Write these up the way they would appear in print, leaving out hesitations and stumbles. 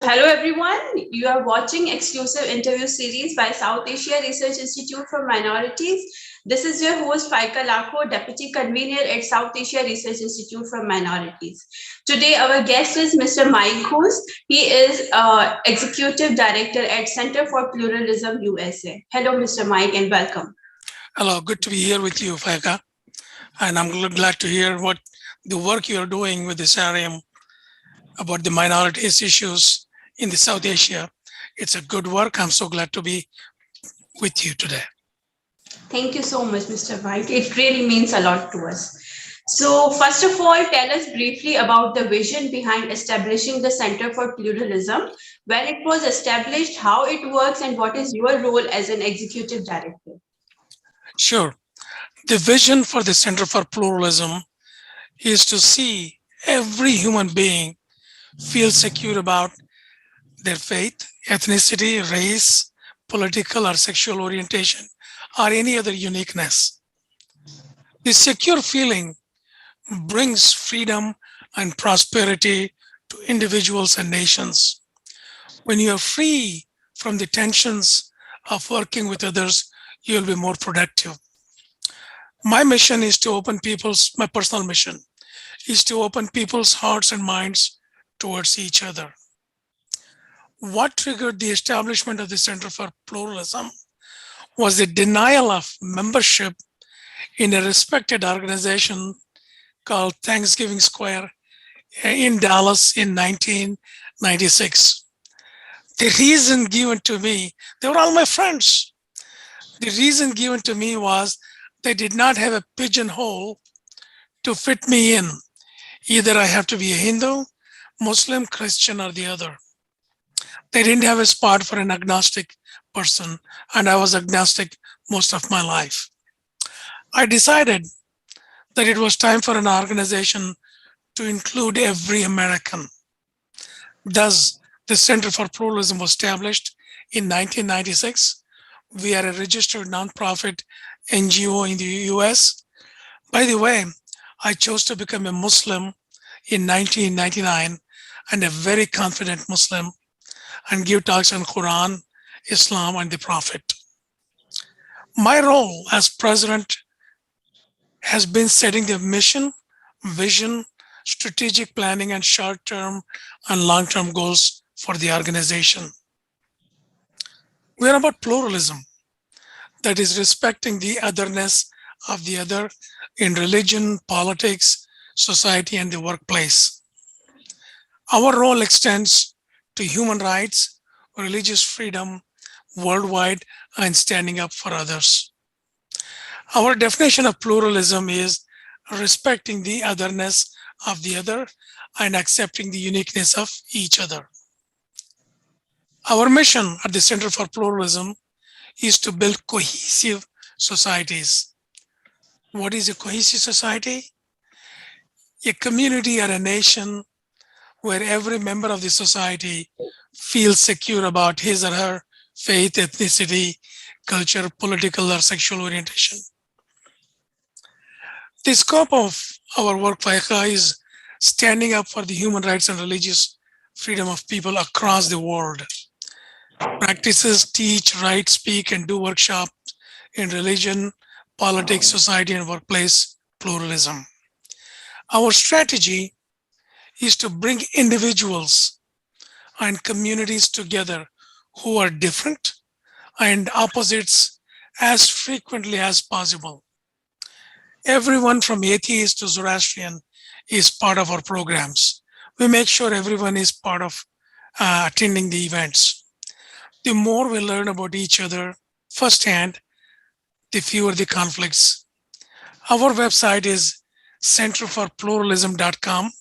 Hello everyone, you are watching exclusive interview series by South Asia Research Institute for Minorities. This is your host Faiqa Lakho, Deputy Convener at South Asia Research Institute for Minorities. Today our guest is Mr. Mike Ghouse. He is Executive Director at Center for Pluralism USA. Hello Mr. Mike and welcome. Hello, good to be here with you, Faiqa. And I'm glad to hear what the work you're doing with the SARIM about the minorities issues in the South Asia. It's a good work. I'm so glad to be with you today. Thank you so much, Mr. Mike. It really means a lot to us. So, first of all, tell us briefly about the vision behind establishing the Center for Pluralism, when it was established, how it works, and what is your role as an executive director? Sure. The vision for the Center for Pluralism is to see every human being feel secure about their faith, ethnicity, race, political or sexual orientation, or any other uniqueness. This secure feeling brings freedom and prosperity to individuals and nations. When you are free from the tensions of working with others, you will be more productive. My mission is to my personal mission is to open people's hearts and minds towards each other. What triggered the establishment of the Center for Pluralism was the denial of membership in a respected organization called Thanksgiving Square in Dallas in 1996. The reason given to me, they were all my friends. The reason given to me was they did not have a pigeonhole to fit me in. Either I have to be a Hindu, Muslim, Christian, or the other. They didn't have a spot for an agnostic person, and I was agnostic most of my life. I decided that it was time for an organization to include every American. Thus, the Center for Pluralism was established in 1996. We are a registered nonprofit NGO in the US. By the way, I chose to become a Muslim in 1999 and a very confident Muslim and give talks on Quran, Islam, and the Prophet. My role as president has been setting the mission, vision, strategic planning, and short-term and long-term goals for the organization. We are about pluralism, that is respecting the otherness of the other in religion, politics, society, and the workplace. Our role extends to human rights, religious freedom worldwide, and standing up for others. Our definition of pluralism is respecting the otherness of the other and accepting the uniqueness of each other. Our mission at the Center for Pluralism is to build cohesive societies. What is a cohesive society? A community or a nation where every member of the society feels secure about his or her faith, ethnicity, culture, political, or sexual orientation. The scope of our work, Faiqa, is standing up for the human rights and religious freedom of people across the world. Practices, teach, write, speak, and do workshops in religion, politics, society, and workplace pluralism. Our strategy is to bring individuals and communities together who are different and opposites as frequently as possible. Everyone from atheist to Zoroastrian is part of our programs. We make sure everyone is part of attending the events. The more we learn about each other firsthand, the fewer the conflicts. Our website is centerforpluralism.com,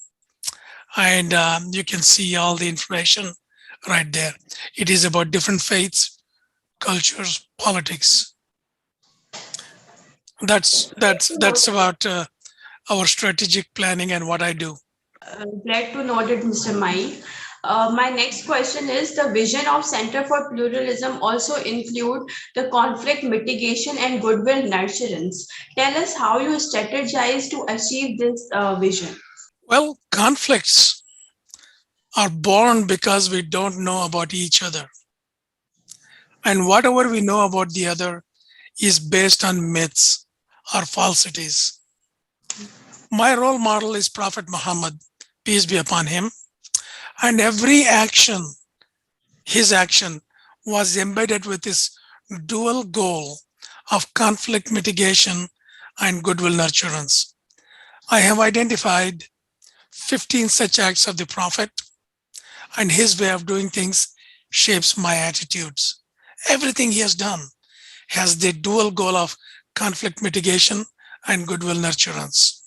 and you can see all the information right there. It is about different faiths, cultures, politics. That's about our strategic planning and what I do. Glad to know it, Mr. Mike. My next question is, the vision of Center for Pluralism also include the conflict mitigation and goodwill nurturance. Tell us how you strategize to achieve this vision. Well, conflicts are born because we don't know about each other. And whatever we know about the other is based on myths or falsities. My role model is Prophet Muhammad, peace be upon him, and every action, his action, was embedded with this dual goal of conflict mitigation and goodwill nurturance. I have identified 15 such acts of the Prophet, and his way of doing things shapes my attitudes. Everything he has done has the dual goal of conflict mitigation and goodwill nurturance.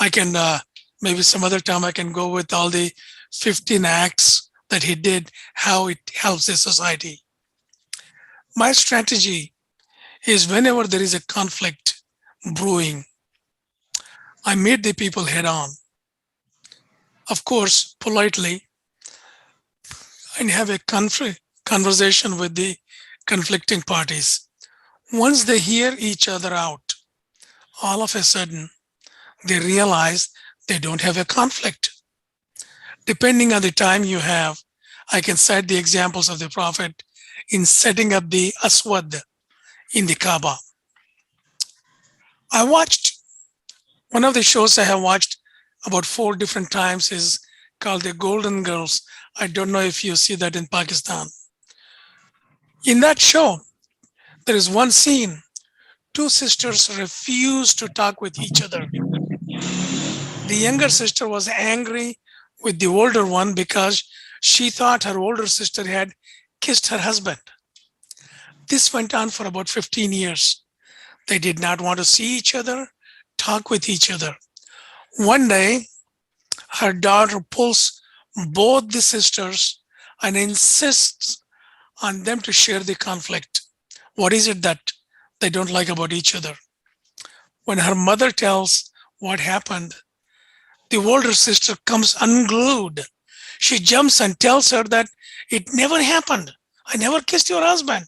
I can maybe some other time I can go with all the 15 acts that he did, how it helps the society. My strategy is whenever there is a conflict brewing, I meet the people head on, of course, politely, and have a conversation with the conflicting parties. Once they hear each other out, all of a sudden, they realize they don't have a conflict. Depending on the time you have, I can cite the examples of the Prophet in setting up the Aswad in the Kaaba. I watched one of the shows I have watched about 4 different times is called The Golden Girls. I don't know if you see that in Pakistan. In that show, there is one scene, 2 sisters refuse to talk with each other. The younger sister was angry with the older one because she thought her older sister had kissed her husband. This went on for about 15 years. They did not want to see each other, talk with each other. One day, her daughter pulls both the sisters and insists on them to share the conflict. What is it that they don't like about each other? When her mother tells what happened, the older sister comes unglued. She jumps and tells her that it never happened. I never kissed your husband.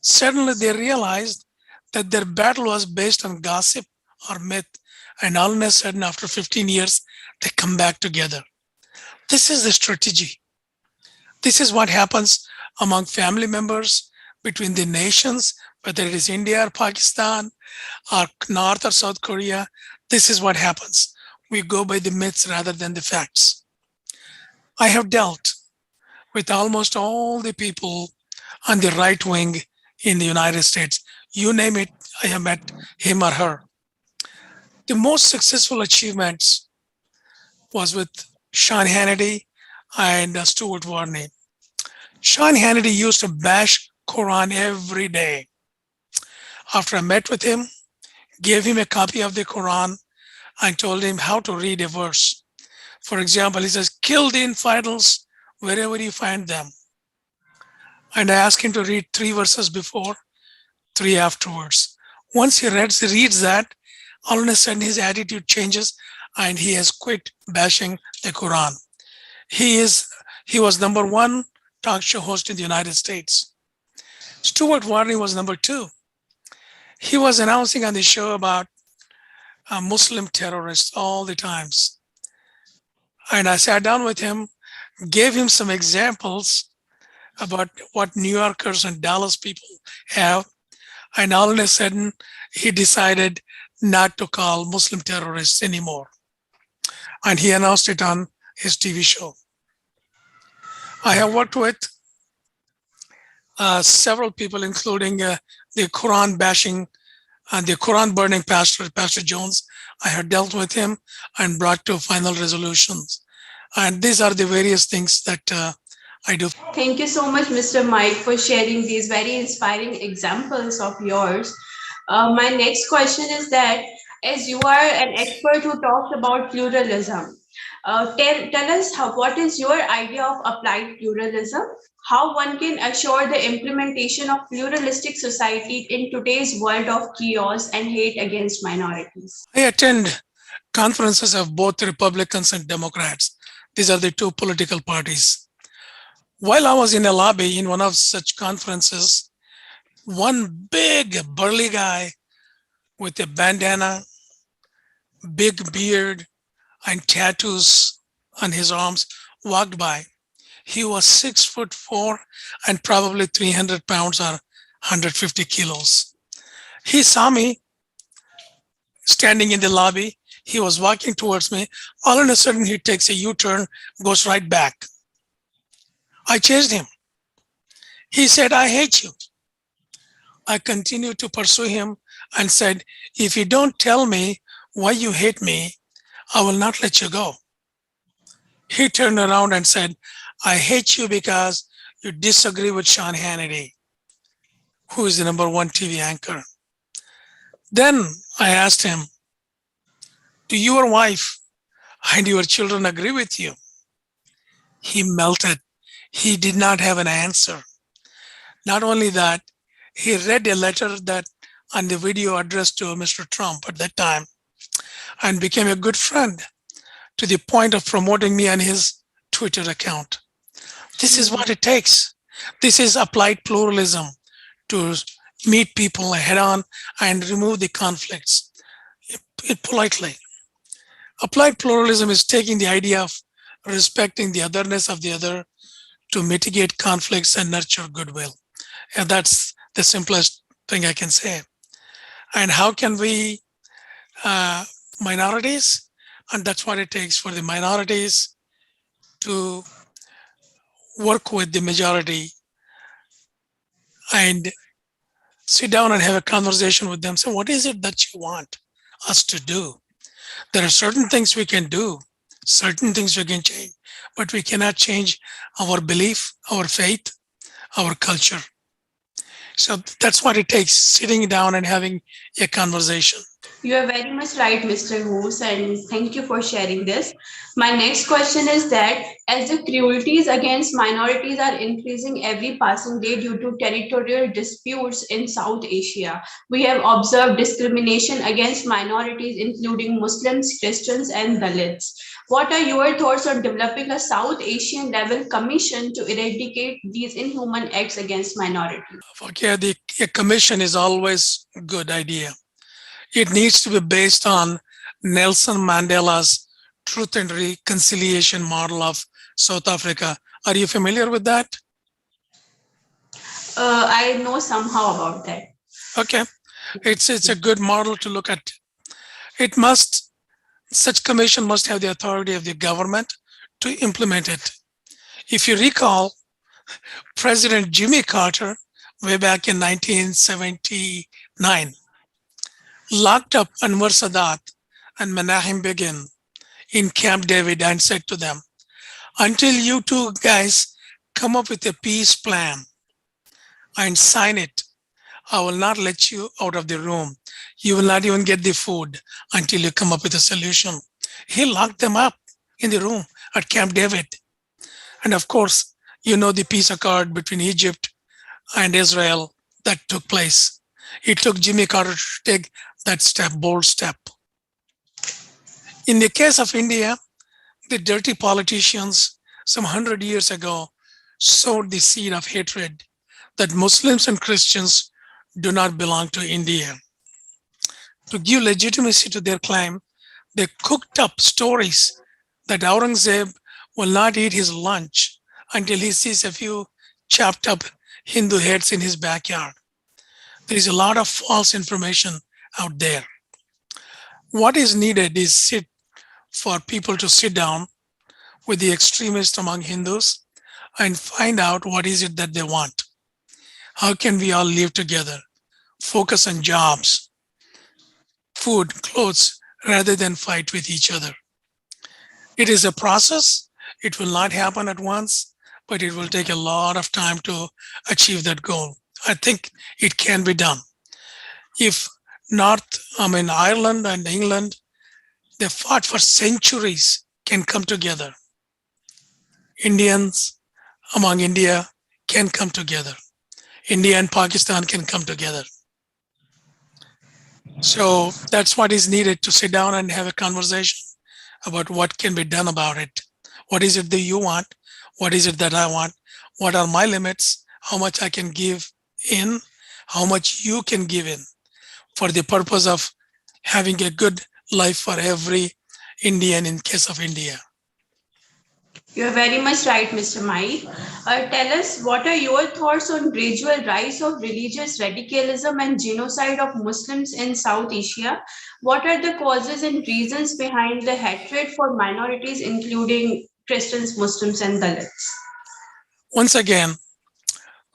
Suddenly they realized that their battle was based on gossip or myth, and all of a sudden, after 15 years, they come back together. This is the strategy. This is what happens among family members, between the nations, whether it is India or Pakistan or North or South Korea. This is what happens. We go by the myths rather than the facts. I have dealt with almost all the people on the right wing in the United States. You name it, I have met him or her. The most successful achievements was with Sean Hannity and Stuart Varney. Sean Hannity used to bash Quran every day. After I met with him, gave him a copy of the Quran and told him how to read a verse. For example, he says, kill the infidels wherever you find them. And I asked him to read 3 verses before, 3 afterwards. Once he reads that, all of a sudden his attitude changes and he has quit bashing the Quran. He was number 1 talk show host in the United States. Stuart Varney was number 2. He was announcing on the show about Muslim terrorists all the times. And I sat down with him, gave him some examples about what New Yorkers and Dallas people have. And all of a sudden, he decided not to call Muslim terrorists anymore. And he announced it on his TV show. I have worked with several people, including the Quran bashing and the Quran burning pastor, Pastor Jones. I have dealt with him and brought to final resolutions. And these are the various things that I do. Thank you so much, Mr. Mike, for sharing these very inspiring examples of yours. My next question is that, as you are an expert who talks about pluralism, tell us what is your idea of applied pluralism? How one can assure the implementation of pluralistic society in today's world of chaos and hate against minorities? I attend conferences of both Republicans and Democrats. These are the 2 political parties. While I was in a lobby in one of such conferences, one big burly guy with a bandana, big beard, and tattoos on his arms walked by. He was 6'4" and probably 300 pounds or 150 kilos. He saw me standing in the lobby. He was walking towards me. All of a sudden, he takes a U-turn, goes right back. I chased him. He said, "I hate you." I continued to pursue him and said, "If you don't tell me why you hate me, I will not let you go." He turned around and said, "I hate you because you disagree with Sean Hannity, who is the number one TV anchor." Then I asked him, "Do your wife and your children agree with you?" He melted. He did not have an answer. Not only that, he read a letter that on the video addressed to Mr. Trump at that time and became a good friend to the point of promoting me on his Twitter account. This is what it takes. This is applied pluralism to meet people head on and remove the conflicts politely. Applied pluralism is taking the idea of respecting the otherness of the other to mitigate conflicts and nurture goodwill. And that's the simplest thing I can say. And how can we, minorities, and that's what it takes for the minorities to work with the majority and sit down and have a conversation with them. So what is it that you want us to do? There are certain things we can do, certain things we can change, but we cannot change our belief, our faith, our culture. So that's what it takes, sitting down and having a conversation. You are very much right, Mr. Ghouse, and thank you for sharing this. My next question is that as the cruelties against minorities are increasing every passing day due to territorial disputes in South Asia, we have observed discrimination against minorities, including Muslims, Christians, and Dalits. What are your thoughts on developing a South Asian level commission to eradicate these inhuman acts against minorities? Okay, a commission is always a good idea. It needs to be based on Nelson Mandela's Truth and Reconciliation model of South Africa. Are you familiar with that? I know somehow about that. Okay, it's a good model to look at. Such commission must have the authority of the government to implement it. If you recall, President Jimmy Carter, way back in 1979, locked up Anwar Sadat and Menachem Begin in Camp David and said to them, "Until you two guys come up with a peace plan and sign it, I will not let you out of the room. You will not even get the food until you come up with a solution." He locked them up in the room at Camp David. And of course, you know the peace accord between Egypt and Israel that took place. It took Jimmy Carter to take that step, bold step. In the case of India, the dirty politicians some 100 years ago sowed the seed of hatred that Muslims and Christians do not belong to India. To give legitimacy to their claim, they cooked up stories that Aurangzeb will not eat his lunch until he sees a few chopped up Hindu heads in his backyard. There is a lot of false information out there. What is needed is for people to sit down with the extremists among Hindus and find out what is it that they want. How can we all live together? Focus on jobs, food, clothes, rather than fight with each other. It is a process. It will not happen at once, but it will take a lot of time to achieve that goal. I think it can be done. If Ireland and England, they fought for centuries, can come together. Indians among India can come together. India and Pakistan can come together. So that's what is needed, to sit down and have a conversation about what can be done about it. What is it that you want? What is it that I want? What are my limits? How much I can give in? How much you can give in for the purpose of having a good life for every Indian in case of India. You're very much right, Mr. Mike. Tell us, what are your thoughts on gradual rise of religious radicalism and genocide of Muslims in South Asia? What are the causes and reasons behind the hatred for minorities, including Christians, Muslims, and Dalits? Once again,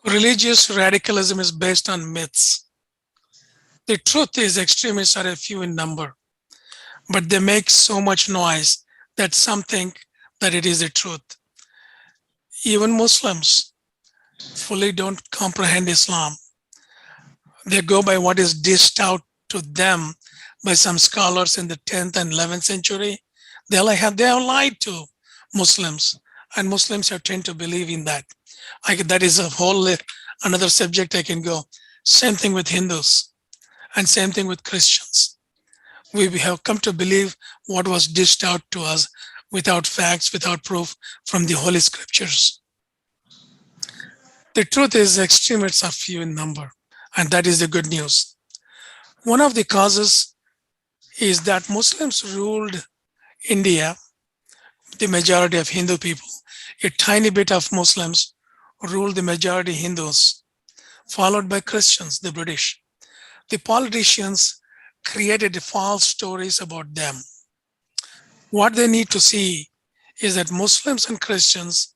religious radicalism is based on myths. The truth is, extremists are a few in number, but they make so much noise that some think that it is the truth. Even Muslims fully don't comprehend Islam. They go by what is dished out to them by some scholars in the 10th and 11th century. They have lied to Muslims, and Muslims have tend to believe in that. That is a whole another subject I can go. Same thing with Hindus, and same thing with Christians. We have come to believe what was dished out to us without facts, without proof from the Holy Scriptures. The truth is, extremists are few in number, and that is the good news. One of the causes is that Muslims ruled India, the majority of Hindu people. A tiny bit of Muslims ruled the majority Hindus, followed by Christians, the British. The politicians created false stories about them. What they need to see is that Muslims and Christians,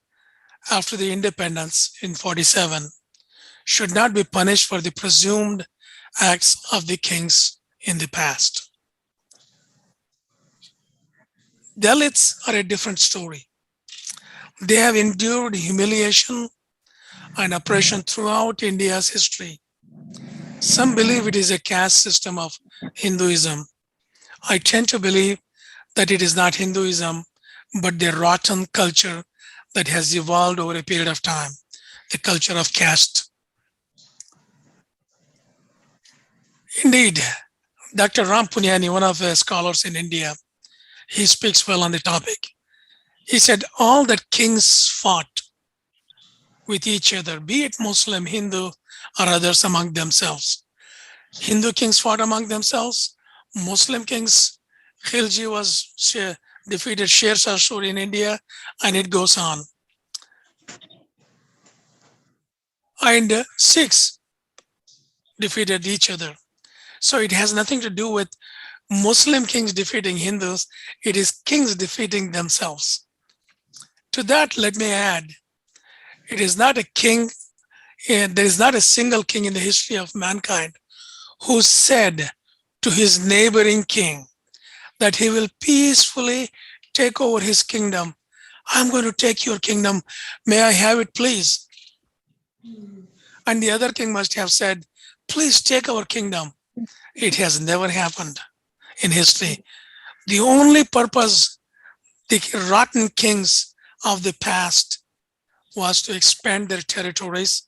after the independence in 47, should not be punished for the presumed acts of the kings in the past. Dalits are a different story. They have endured humiliation and oppression throughout India's history. Some believe it is a caste system of Hinduism. I tend to believe that it is not Hinduism, but the rotten culture that has evolved over a period of time, the culture of caste. Indeed, Dr. Ram Punyani, one of the scholars in India, he speaks well on the topic. He said, all that kings fought with each other, be it Muslim, Hindu, or others among themselves. Hindu kings fought among themselves. Muslim kings, Khilji defeated Sher Shah Suri in India, and it goes on. And Sikhs defeated each other. So it has nothing to do with Muslim kings defeating Hindus. It is kings defeating themselves. To that, let me add, it is not a king, there is not a single king in the history of mankind who said to his neighboring king that he will peacefully take over his kingdom. I'm going to take your kingdom. May I have it, please? And the other king must have said, please take our kingdom. It has never happened in history. The only purpose the rotten kings of the past was to expand their territories,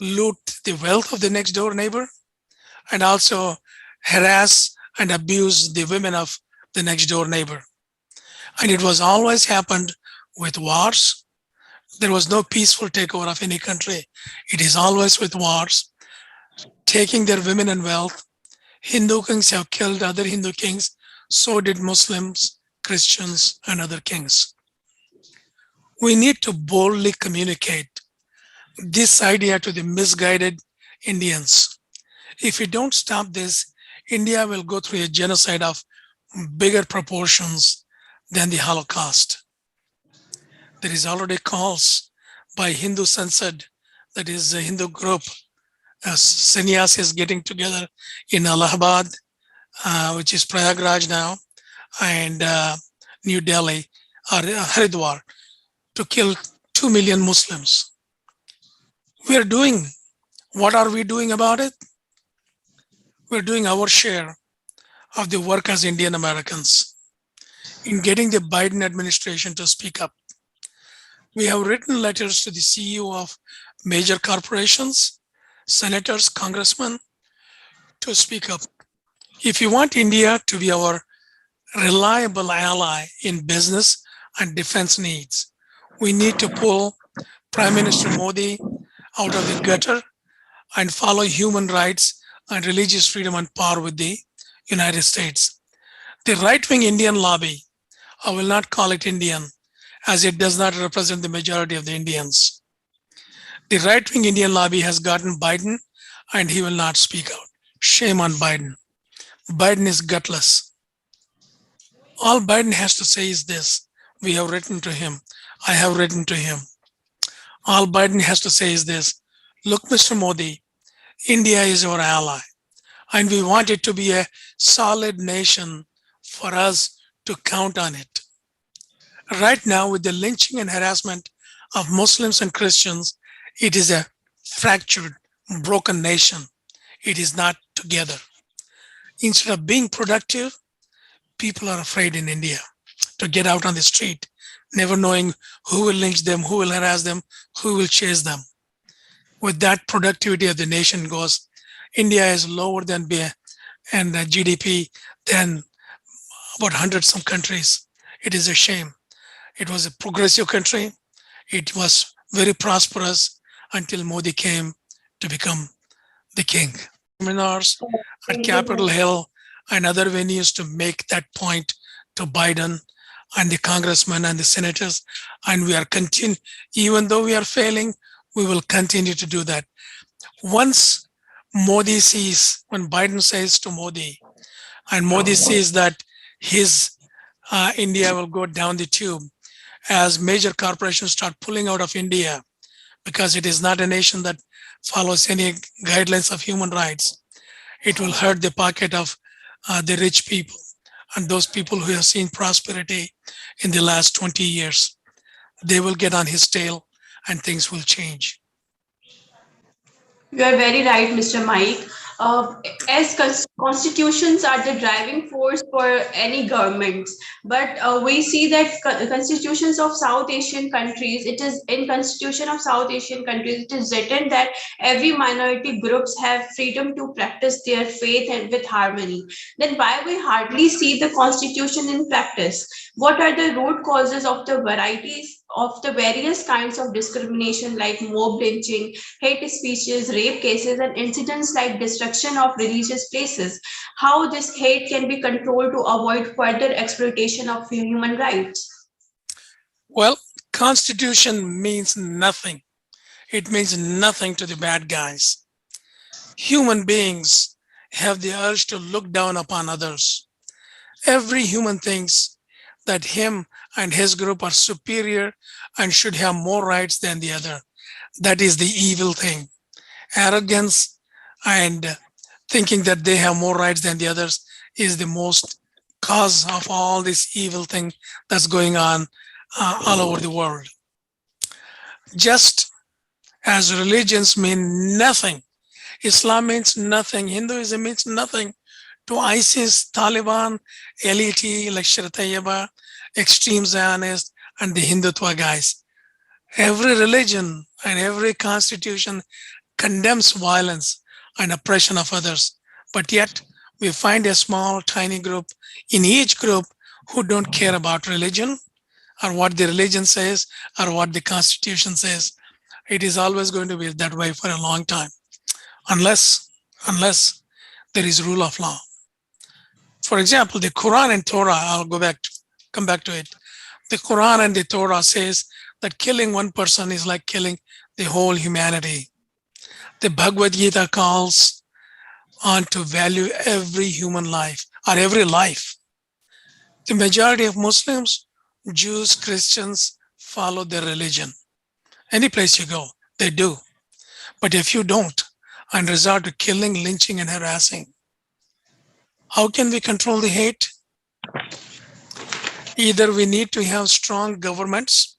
loot the wealth of the next door neighbor, and also harass and abuse the women of the next door neighbor. And it was always happened with wars. There was no peaceful takeover of any country. It is always with wars, taking their women and wealth. Hindu kings have killed other Hindu kings. So did Muslims, Christians, and other kings. We need to boldly communicate this idea to the misguided Indians. If we don't stop this, India will go through a genocide of bigger proportions than the Holocaust. There is already calls by Hindu Sansad, that is a Hindu group, sannyasis getting together in Allahabad, which is Prayagraj now, and New Delhi, or Haridwar, to kill 2 million Muslims. We are doing, what are we doing about it? We're doing our share of the work as Indian Americans in getting the Biden administration to speak up. We have written letters to the CEO of major corporations, senators, congressmen, to speak up. If you want India to be our reliable ally in business and defense needs, we need to pull Prime Minister Modi out of the gutter and follow human rights and religious freedom on par with the United States. The right-wing Indian lobby, I will not call it Indian, as it does not represent the majority of the Indians. The right-wing Indian lobby has gotten Biden and he will not speak out. Shame on Biden. Biden is gutless. All Biden has to say is this: we have written to him. I have written to him. All Biden has to say is this: look, Mr. Modi, India is our ally, and we want it to be a solid nation for us to count on it. Right now, with the lynching and harassment of Muslims and Christians, it is a fractured, broken nation. It is not together. Instead of being productive, people are afraid in India to get out on the street, never knowing who will lynch them, who will harass them, who will chase them. With that, productivity of the nation goes. India is lower than and GDP than about 100 some countries. It is a shame. It was a progressive country. It was very prosperous until Modi came to become the king. Seminars at Thank you. Capitol Hill and other venues to make that point to Biden and the congressmen and the senators. And we are even though we are failing, we will continue to do that. Once Modi sees, when Biden says to Modi, and Modi sees that his India will go down the tube as major corporations start pulling out of India because it is not a nation that follows any guidelines of human rights. It will hurt the pocket of the rich people and those people who have seen prosperity in the last 20 years. They will get on his tail and things will change. You are very right, Mr. Mike. As constitutions are the driving force for any governments, but we see that constitutions of South Asian countries, it is in constitution of South Asian countries, it is written that every minority groups have freedom to practice their faith and with harmony. Then why we hardly see the constitution in practice? What are the root causes of the varieties of the various kinds of discrimination like mob lynching, hate speeches, rape cases, and incidents like destruction of religious places? How this hate can be controlled to avoid further exploitation of human rights? Well, constitution means nothing. It means nothing to the bad guys. Human beings have the urge to look down upon others. Every human thinks that him and his group are superior and should have more rights than the other. That is the evil thing. Arrogance and thinking that they have more rights than the others is the most cause of all this evil thing that's going on all over the world. Just as religions mean nothing, Islam means nothing, Hinduism means nothing to ISIS, Taliban, LET, Lashkar Tayyiba, extreme Zionists, and the Hindutva guys. Every religion and every constitution condemns violence and oppression of others, but yet we find a small, tiny group in each group who don't care about religion or what the religion says or what the constitution says. It is always going to be that way for a long time, unless there is rule of law. For example, the Quran and Torah, come back to it. The Quran and the Torah says that killing one person is like killing the whole humanity. The Bhagavad Gita calls on to value every human life or every life. The majority of Muslims, Jews, Christians follow their religion. Any place you go, they do. But if you don't and resort to killing, lynching, and harassing, how can we control the hate? Either we need to have strong governments,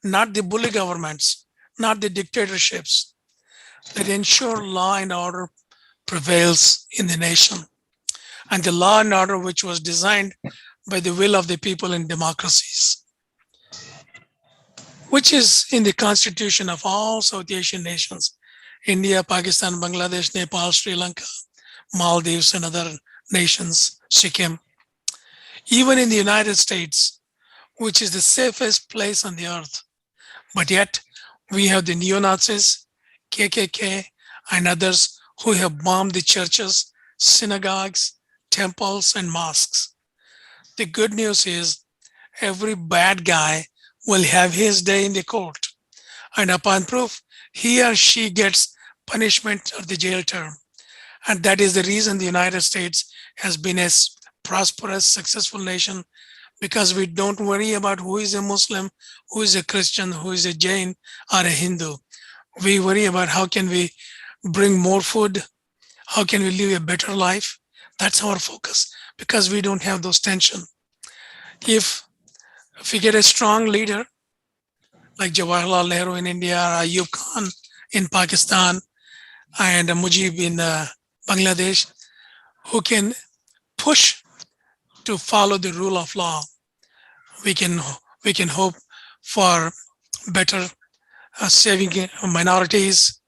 not the bully governments, not the dictatorships, that ensure law and order prevails in the nation. And the law and order which was designed by the will of the people in democracies, which is in the constitution of all South Asian nations, India, Pakistan, Bangladesh, Nepal, Sri Lanka, Maldives, and other nations, Sikkim. Even in the United States, which is the safest place on the earth. But yet, we have the neo-Nazis, KKK, and others who have bombed the churches, synagogues, temples, and mosques. The good news is every bad guy will have his day in the court, and upon proof, he or she gets punishment or the jail term. And that is the reason the United States has been a prosperous, successful nation, because we don't worry about who is a Muslim, who is a Christian, who is a Jain or a Hindu. We worry about how can we bring more food, how can we live a better life. That's our focus because we don't have those tension. If we get a strong leader like Jawaharlal Nehru in India, or Ayub Khan in Pakistan, and Mujib in Bangladesh, who can push to follow the rule of law, we can we can hope for better saving minorities,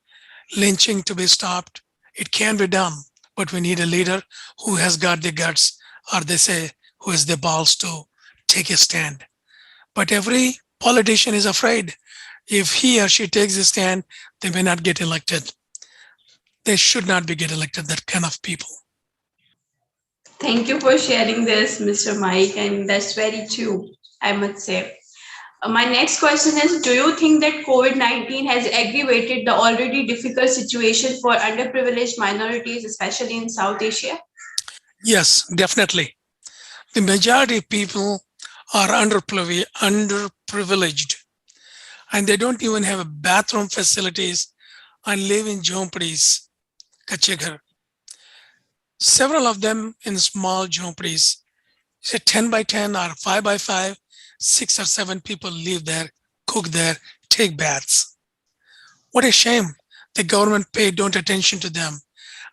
lynching to be stopped. It can be done, but we need a leader who has got the guts, or they say, who has the balls to take a stand. But every politician is afraid if he or she takes a stand, they may not get elected. They should not be get elected, that kind of people. Thank you for sharing this, Mr. Mike, and that's very true, I must say. My next question is, do you think that COVID-19 has aggravated the already difficult situation for underprivileged minorities, especially in South Asia? Yes, definitely. The majority of people are underprivileged, and they don't even have bathroom facilities and live in jhonpris, kache ghar. Several of them in small jhonpris, say 10 by 10 or 5 by 5, 6 or 7 people live there, cook there, take baths. What a shame. The government paid don't attention to them,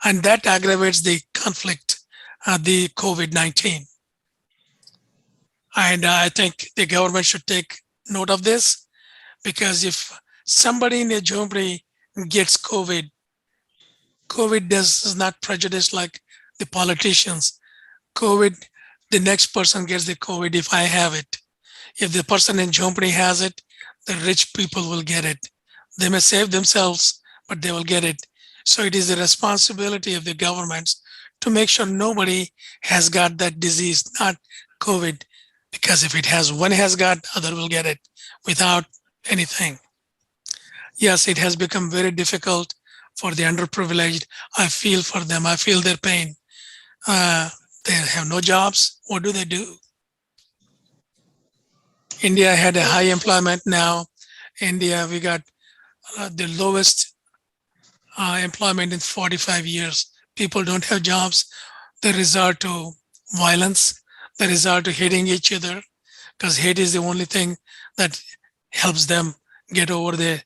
and that aggravates the conflict, the COVID-19. And I think the government should take note of this, because if somebody in a jhonpri gets COVID, COVID does not prejudice like the politicians. COVID, the next person gets the COVID if I have it. If the person in jhonpri has it, the rich people will get it. They may save themselves, but they will get it. So it is the responsibility of the governments to make sure nobody has got that disease, not COVID, because if it has one has got, other will get it without anything. Yes, it has become very difficult for the underprivileged. I feel for them. I feel their pain. They have no jobs. What do they do? India had a high employment. Now India, we got the lowest employment in 45 years. People don't have jobs. They resort to violence. They resort to hitting each other, because hate is the only thing that helps them get over the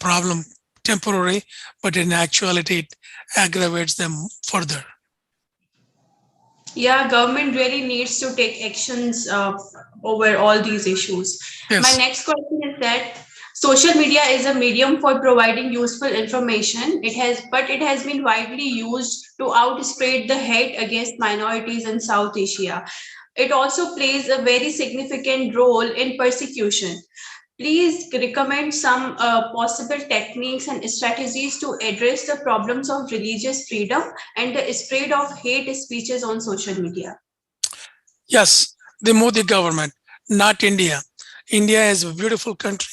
problem temporary, but in actuality, it aggravates them further. Yeah, government really needs to take actions over all these issues. My Yes. next question is that social media is a medium for providing useful information. It has been widely used to outspread the hate against minorities in South Asia. It also plays a very significant role in persecution. Please recommend some possible techniques and strategies to address the problems of religious freedom and the spread of hate speeches on social media. Yes, the Modi government, not India. India is a beautiful country.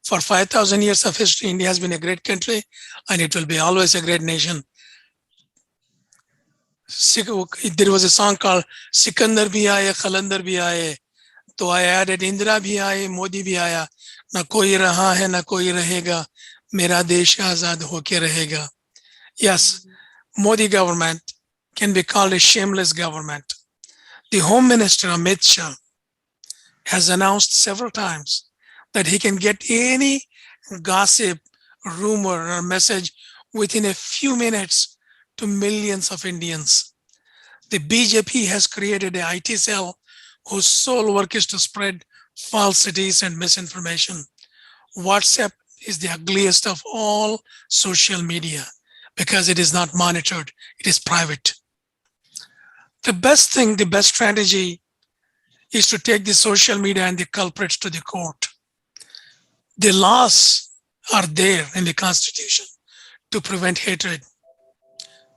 For 5,000 years of history, India has been a great country, and it will be always a great nation. There was a song called Sikandar bhi aaye, Khalandar bhi aaye. So I added Indira bhi aaye, Modi bhi aaya. Na koi raha hai, na koi rahega. Mera desh azad hoke rahega. Yes, Modi government can be called a shameless government. The Home Minister Amit Shah has announced several times that he can get any gossip, rumor, or message within a few minutes to millions of Indians. The BJP has created an IT cell whose sole work is to spread falsities and misinformation. WhatsApp is the ugliest of all social media because it is not monitored, it is private. The best strategy is to take the social media and the culprits to the court. The laws are there in the constitution to prevent hatred.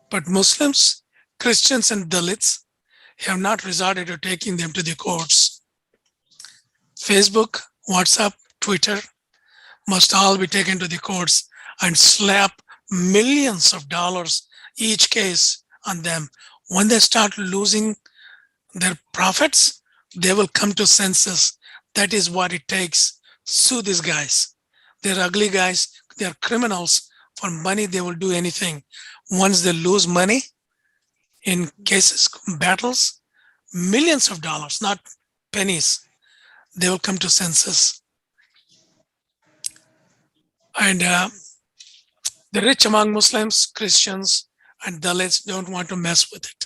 But Muslims, Christians, and Dalits have not resorted to taking them to the courts. Facebook WhatsApp, Twitter must all be taken to the courts and slap millions of dollars each case on them. When they start losing their profits, they will come to senses. That is what it takes. Sue these guys. They're ugly guys. They're criminals. For money, they will do anything. Once they lose money in cases, battles, millions of dollars, not pennies, they will come to senses. And the rich among Muslims, Christians, and Dalits don't want to mess with it.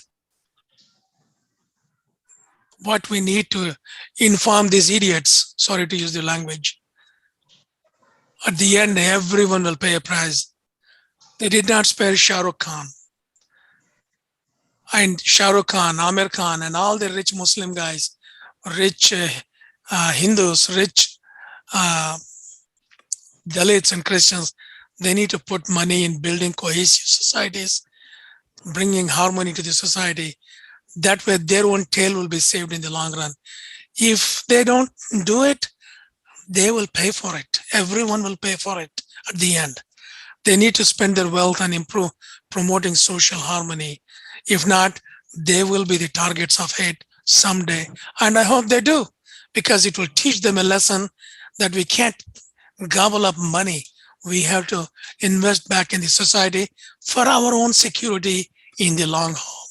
What we need to inform these idiots, sorry to use the language, at the end, everyone will pay a price. They did not spare Shah Rukh Khan. And Shah Rukh Khan, Amir Khan, and all the rich Muslim guys, rich Hindus, rich Dalits and Christians, they need to put money in building cohesive societies, bringing harmony to the society. That way, their own tail will be saved in the long run. If they don't do it, they will pay for it. Everyone will pay for it at the end. They need to spend their wealth on promoting social harmony. If not, they will be the targets of hate someday. And I hope they do, because it will teach them a lesson that we can't gobble up money. We have to invest back in the society for our own security in the long haul.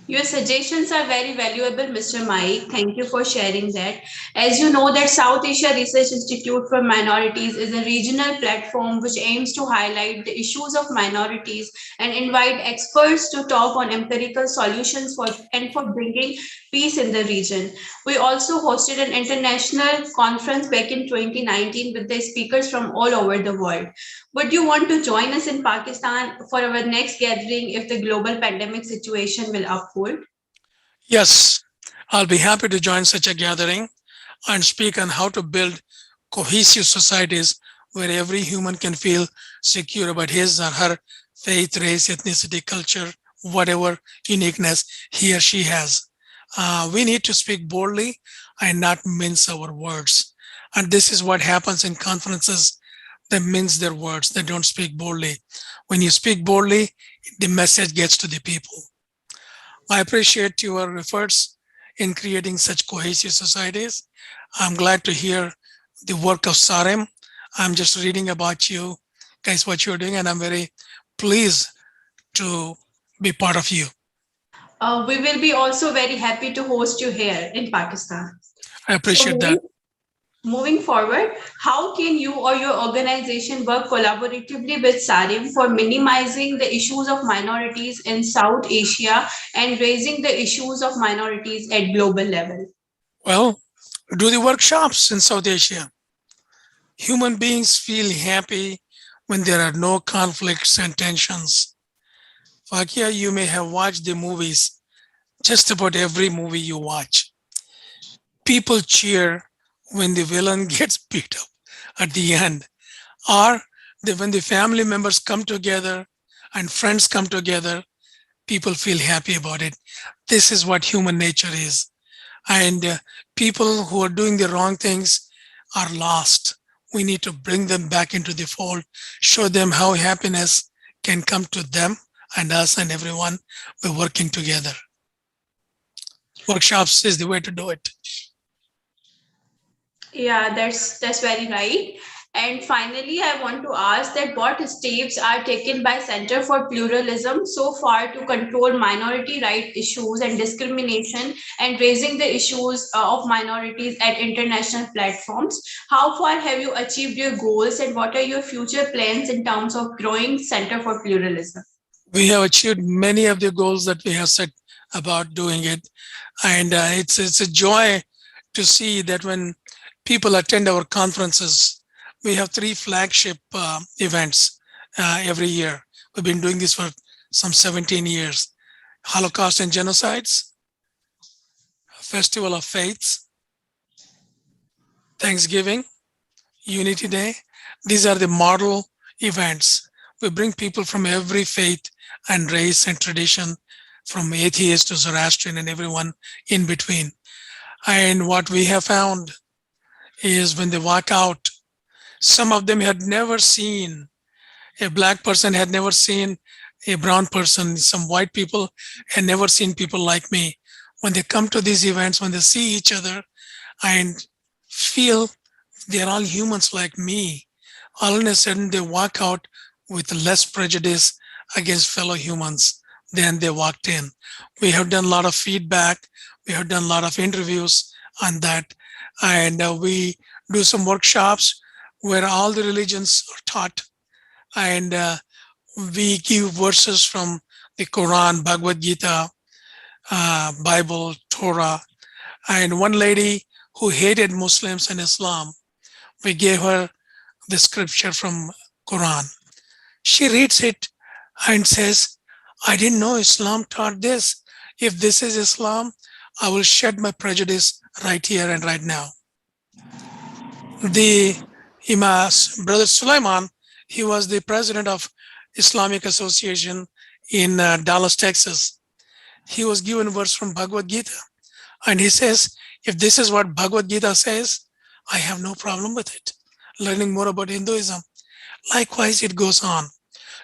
Your suggestions are very valuable, Mr. Mike. Thank you for sharing that. As you know, that South Asia Research Institute for Minorities is a regional platform which aims to highlight the issues of minorities and invite experts to talk on empirical solutions for bringing peace in the region. We also hosted an international conference back in 2019 with the speakers from all over the world. Would you want to join us in Pakistan for our next gathering if the global pandemic situation will uphold? Yes, I'll be happy to join such a gathering and speak on how to build cohesive societies where every human can feel secure about his or her faith, race, ethnicity, culture, whatever uniqueness he or she has. We need to speak boldly and not mince our words. And this is what happens in conferences. They mince their words. They don't speak boldly. When you speak boldly, the message gets to the people. I appreciate your efforts in creating such cohesive societies. I'm glad to hear the work of SARIM. I'm just reading about you guys, what you're doing, and I'm very pleased to be part of you. We will be also very happy to host you here in Pakistan. I appreciate that. Moving forward, how can you or your organization work collaboratively with SARIM for minimizing the issues of minorities in South Asia and raising the issues of minorities at global level? Well, do the workshops in South Asia. Human beings feel happy when there are no conflicts and tensions. Faiqa, you may have watched the movies, just about every movie you watch. People cheer when the villain gets beat up at the end, or when the family members come together and friends come together, people feel happy about it. This is what human nature is. And people who are doing the wrong things are lost. We need to bring them back into the fold, show them how happiness can come to them and us and everyone by working together. Workshops is the way to do it. Yeah, that's very right. And finally, I want to ask that what steps are taken by Center for Pluralism so far to control minority right issues and discrimination and raising the issues of minorities at international platforms? How far have you achieved your goals and what are your future plans in terms of growing Center for Pluralism? We have achieved many of the goals that we have set about doing it. And it's a joy to see that when people attend our conferences, we have 3 flagship events every year. We've been doing this for some 17 years. Holocaust and Genocides, Festival of Faiths, Thanksgiving, Unity Day. These are the model events. We bring people from every faith and race and tradition, from atheist to Zoroastrian and everyone in between. And what we have found is when they walk out, some of them had never seen a black person, had never seen a brown person, some white people had never seen people like me. When they come to these events, when they see each other and feel they're all humans like me, all of a sudden they walk out with less prejudice against fellow humans than they walked in. We have done a lot of feedback, we have done a lot of interviews on that, and we do some workshops where all the religions are taught, and we give verses from the Quran, Bhagavad Gita, Bible, Torah. And one lady who hated Muslims and Islam, we gave her the scripture from Quran. She reads it and says, I didn't know Islam taught this. If this is Islam, I will shed my prejudice right here and right now. The Imam, Brother Sulaiman, he was the president of Islamic Association in Dallas, Texas. He was given a verse from Bhagavad Gita, and he says, if this is what Bhagavad Gita says, I have no problem with it. Learning more about Hinduism. Likewise, it goes on.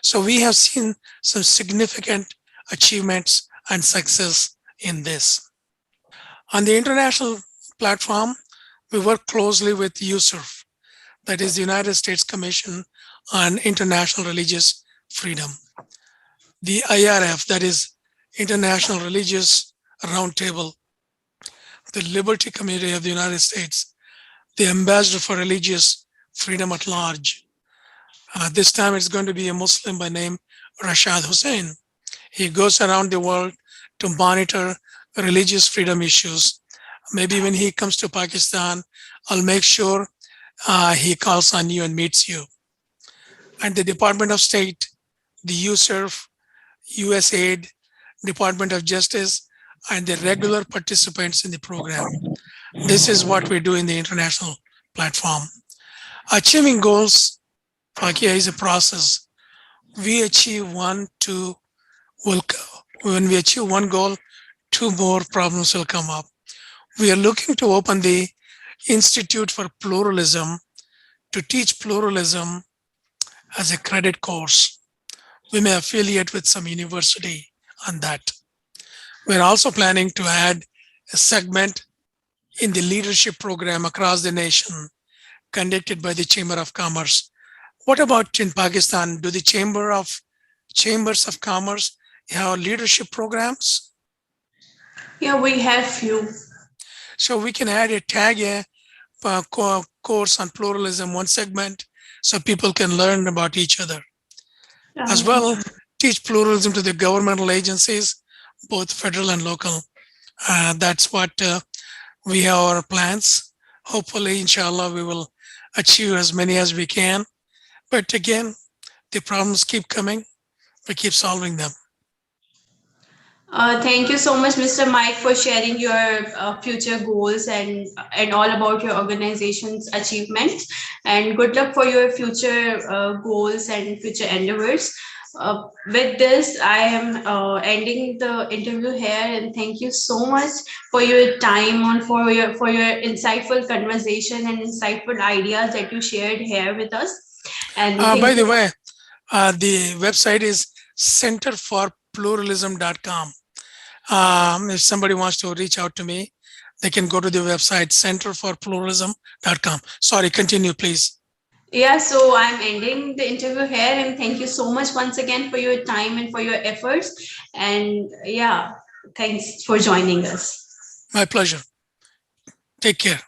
So we have seen some significant achievements and success in this. On the international platform, we work closely with USERF, that is the United States Commission on International Religious Freedom. The IRF, that is International Religious Roundtable, the Liberty Committee of the United States, the Ambassador for Religious Freedom at Large. This time it's going to be a Muslim by name Rashad Hussain. He goes around the world to monitor religious freedom issues. Maybe when he comes to Pakistan, I'll make sure he calls on you and meets you. And the Department of State, the USERF, USAID, Department of Justice, and the regular participants in the program. This is what we do in the international platform. Achieving goals, Faiqa, is a process. We achieve one, two, when we achieve one goal, two more problems will come up. We are looking to open the Institute for Pluralism to teach pluralism as a credit course. We may affiliate with some university on that. We're also planning to add a segment in the leadership program across the nation conducted by the Chamber of Commerce. What about in Pakistan? Do the Chambers of Commerce have leadership programs? Yeah, we have few. So we can add a tag, course on pluralism, one segment, so people can learn about each other. As well, teach pluralism to the governmental agencies, both federal and local. That's what we have our plans. Hopefully, inshallah, we will achieve as many as we can. But again, the problems keep coming. We keep solving them. Thank you so much, Mr. Mike, for sharing your future goals and all about your organization's achievements. And good luck for your future goals and future endeavors. With this, I am ending the interview here, and thank you so much for your time and for your insightful conversation and insightful ideas that you shared here with us. And by the way, the website is centerforpluralism.com. If somebody wants to reach out to me, they can go to the website centerforpluralism.com. Sorry, continue, please. Yeah, so I'm ending the interview here, and thank you so much once again for your time and for your efforts. And yeah, thanks for joining us. My pleasure. Take care.